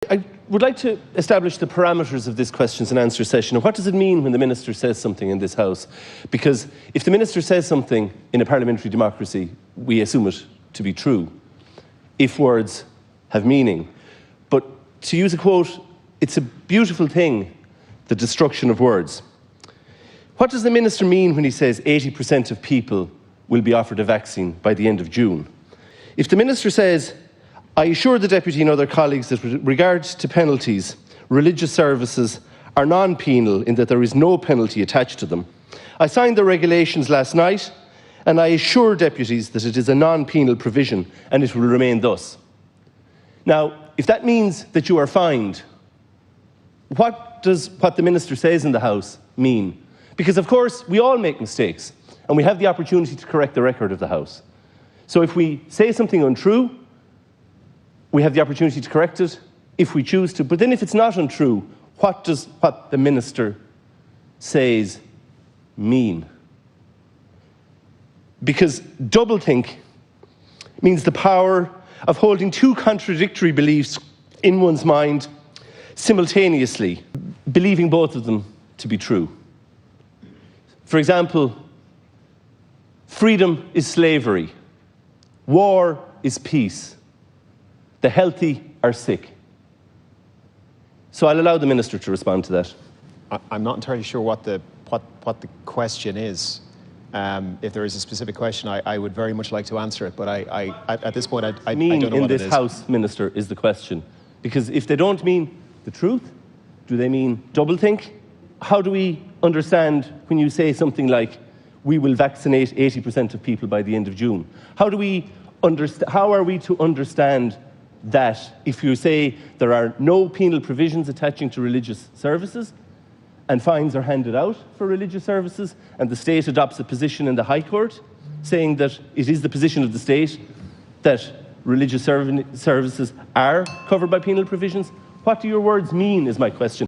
I would like to establish the parameters of this questions and answer session. And what does it mean when the Minister says something in this House? Because if the Minister says something in a parliamentary democracy, we assume it to be true, if words have meaning. But to use a quote, it's a beautiful thing, the destruction of words. What does the Minister mean when he says 80% of people will be offered a vaccine by the end of June? If the Minister says, I assure the Deputy and other colleagues that with regard to penalties, religious services are non-penal in that there is no penalty attached to them. I signed the regulations last night and I assure deputies that it is a non-penal provision and it will remain thus. Now, if that means that you are fined, what does what the Minister says in the House mean? Because, of course, we all make mistakes and we have the opportunity to correct the record of the House. So if we say something untrue, we have the opportunity to correct it if we choose to. But then if it's not untrue, what does what the Minister says mean? Because doublethink means the power of holding two contradictory beliefs in one's mind simultaneously, believing both of them to be true. For example, freedom is slavery, war is peace. The healthy are sick. So I'll allow the Minister to respond to that. I'm not entirely sure what the question is. If there is a specific question, I would very much like to answer it, but at this point, I don't know what it is. In this House, Minister, is the question. Because if they don't mean the truth, do they mean doublethink? How do we understand when you say something like, we will vaccinate 80% of people by the end of June? How are we to understand that if you say there are no penal provisions attaching to religious services and fines are handed out for religious services and the state adopts a position in the High Court saying that it is the position of the state that religious services are covered by penal provisions? What do your words mean is my question.